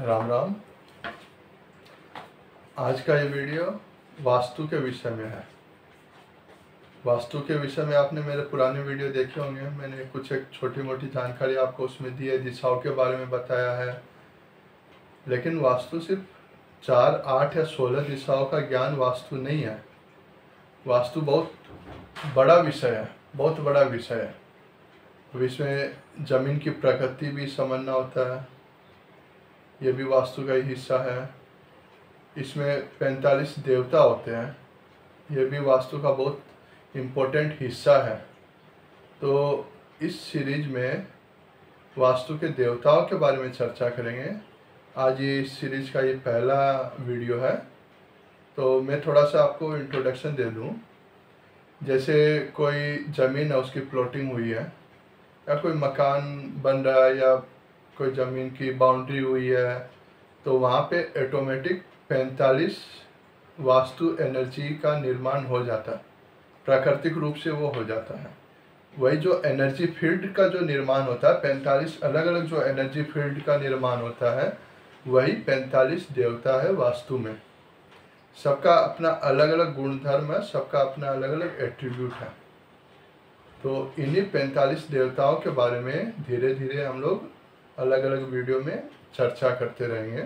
राम राम। आज का ये वीडियो वास्तु के विषय में है। वास्तु के विषय में आपने मेरे पुराने वीडियो देखे होंगे। मैंने कुछ एक छोटी मोटी जानकारी आपको उसमें दी है, दिशाओं के बारे में बताया है। लेकिन वास्तु सिर्फ 4, 8 या 16 दिशाओं का ज्ञान वास्तु नहीं है। वास्तु बहुत बड़ा विषय है, बहुत बड़ा विषय है। इसमें जमीन की प्रकृति भी समझना होता है, ये भी वास्तु का ही हिस्सा है। इसमें 45 देवता होते हैं, ये भी वास्तु का बहुत इम्पोर्टेंट हिस्सा है। तो इस सीरीज में वास्तु के देवताओं के बारे में चर्चा करेंगे। आज ये इस सीरीज का ये पहला वीडियो है, तो मैं थोड़ा सा आपको इंट्रोडक्शन दे दूं। जैसे कोई ज़मीन है, उसकी प्लॉटिंग हुई है, या कोई मकान बन रहा है, या कोई ज़मीन की बाउंड्री हुई है, तो वहाँ पे ऑटोमेटिक 45 वास्तु एनर्जी का निर्माण हो जाता है, प्राकृतिक रूप से वो हो जाता है। वही जो एनर्जी फील्ड का जो निर्माण होता है, 45 अलग अलग जो एनर्जी फील्ड का निर्माण होता है, वही 45 देवता है वास्तु में। सबका अपना अलग अलग गुणधर्म है, सबका अपना अलग अलग एट्रीब्यूट है। तो इन्हीं 45 देवताओं के बारे में धीरे धीरे हम लोग अलग अलग वीडियो में चर्चा करते रहेंगे।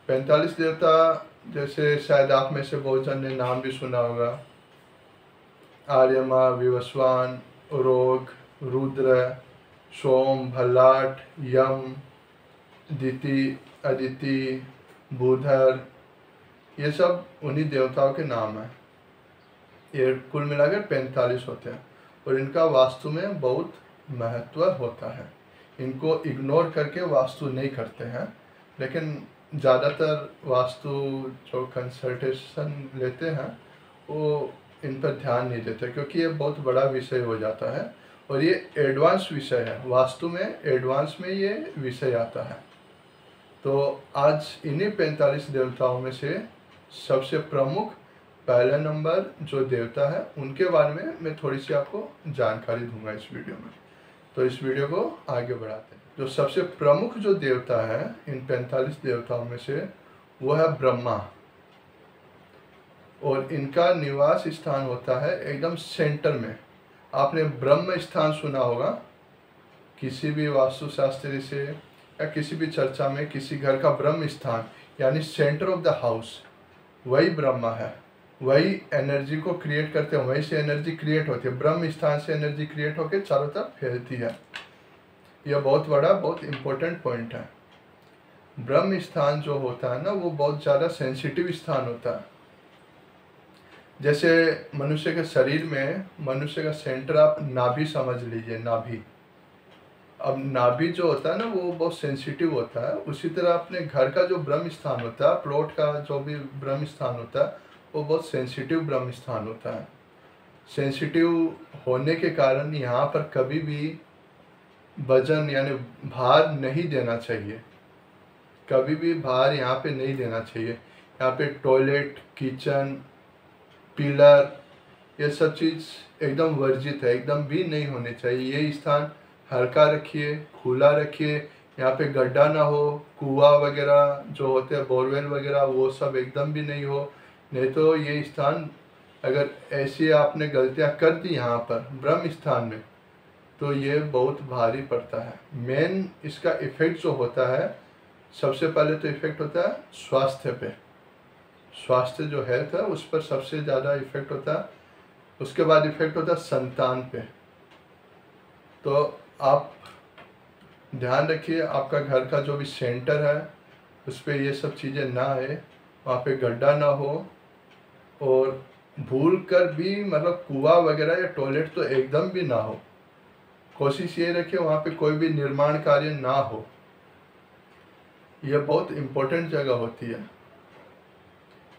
45 देवता जैसे शायद आप में से बहुत जन ने नाम भी सुना होगा। आर्यमा, विवस्वान, रोग, रुद्र, सोम, भल्लाट, यम, दिति, अदिति, बुधर, ये सब उन्हीं देवताओं के नाम हैं। ये कुल मिलाकर 45 होते हैं और इनका वास्तु में बहुत महत्व होता है। इनको इग्नोर करके वास्तु नहीं करते हैं, लेकिन ज़्यादातर वास्तु जो कंसल्टेशन लेते हैं वो इन पर ध्यान नहीं देते, क्योंकि ये बहुत बड़ा विषय हो जाता है और ये एडवांस विषय है। वास्तु में एडवांस में ये विषय आता है। तो आज इन्हीं 45 देवताओं में से सबसे प्रमुख पहला नंबर जो देवता है, उनके बारे में मैं थोड़ी सी आपको जानकारी दूंगा इस वीडियो में। तो इस वीडियो को आगे बढ़ाते हैं। जो सबसे प्रमुख जो देवता है इन 45 देवताओं में से, वो है ब्रह्मा। और इनका निवास स्थान होता है एकदम सेंटर में। आपने ब्रह्म स्थान सुना होगा किसी भी वास्तुशास्त्री से या किसी भी चर्चा में। किसी घर का ब्रह्म स्थान यानी सेंटर ऑफ द हाउस, वही ब्रह्मा है। वही एनर्जी को क्रिएट करते हैं, वहीं से एनर्जी क्रिएट होती है। ब्रह्म स्थान से एनर्जी क्रिएट होकर चारों तरफ फैलती है। यह बहुत बड़ा, बहुत इम्पोर्टेंट पॉइंट है। ब्रह्म स्थान जो होता है ना, वो बहुत ज़्यादा सेंसिटिव स्थान होता है। जैसे मनुष्य के शरीर में मनुष्य का सेंटर आप नाभि समझ लीजिए, नाभि। अब नाभि जो होता है ना, वो बहुत सेंसिटिव होता है। उसी तरह अपने घर का जो ब्रह्म स्थान होता है, प्लॉट का जो भी ब्रह्म स्थान होता है, वो बहुत सेंसिटिव ब्रह्म स्थान होता है। सेंसिटिव होने के कारण यहाँ पर कभी भी वजन यानी भार नहीं देना चाहिए। कभी भी भार यहाँ पे नहीं देना चाहिए। यहाँ पे टॉयलेट, किचन, पिलर, ये सब चीज़ एकदम वर्जित है, एकदम भी नहीं होने चाहिए। ये स्थान हल्का रखिए, खुला रखिए। यहाँ पे गड्ढा ना हो, कुआं वगैरह जो होते हैं, बोरवेल वगैरह, वो सब एकदम भी नहीं हो। नहीं तो ये स्थान अगर ऐसी आपने गलतियाँ कर दी यहाँ पर ब्रह्म स्थान में, तो ये बहुत भारी पड़ता है। मेन इसका इफेक्ट जो होता है, सबसे पहले तो इफेक्ट होता है स्वास्थ्य पे। स्वास्थ्य जो हेल्थ है उस पर सबसे ज़्यादा इफेक्ट होता है। उसके बाद इफेक्ट होता है संतान पे। तो आप ध्यान रखिए, आपका घर का जो भी सेंटर है उस पर ये सब चीज़ें ना आए, वहाँ पे गड्ढा ना हो। और भूल कर भी मतलब कुआं वगैरह या टॉयलेट तो एकदम भी ना हो। कोशिश ये रखिए वहाँ पे कोई भी निर्माण कार्य ना हो। यह बहुत इम्पोर्टेंट जगह होती है।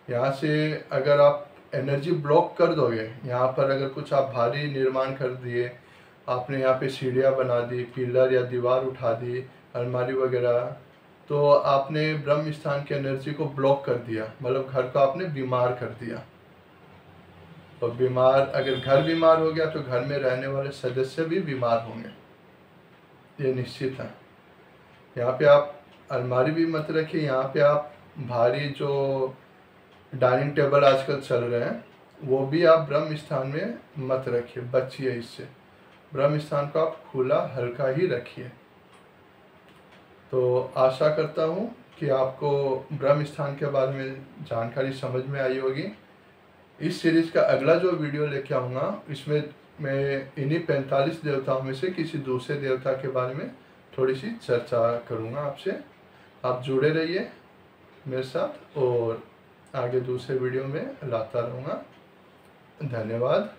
यहाँ से अगर आप एनर्जी ब्लॉक कर दोगे, यहाँ पर अगर कुछ आप भारी निर्माण कर दिए, आपने यहाँ पे सीढ़ियाँ बना दी, पिलर या दीवार उठा दी, अलमारी वगैरह, तो आपने ब्रह्म स्थान की एनर्जी को ब्लॉक कर दिया, मतलब घर को आपने बीमार कर दिया। और बीमार, अगर घर बीमार हो गया तो घर में रहने वाले सदस्य भी बीमार होंगे, ये निश्चित है। यहाँ पे आप अलमारी भी मत रखिए। यहाँ पे आप भारी जो डाइनिंग टेबल आजकल चल रहे हैं वो भी आप ब्रह्म स्थान में मत रखिए, बचिए इससे। ब्रह्म स्थान को आप खुला हल्का ही रखिए। तो आशा करता हूँ कि आपको ब्रह्म स्थान के बारे में जानकारी समझ में आई होगी। इस सीरीज़ का अगला जो वीडियो लेके आऊँगा इसमें मैं इन्हीं 45 देवताओं में से किसी दूसरे देवता के बारे में थोड़ी सी चर्चा करूँगा आपसे। आप जुड़े रहिए मेरे साथ और आगे दूसरे वीडियो में लाता रहूँगा। धन्यवाद।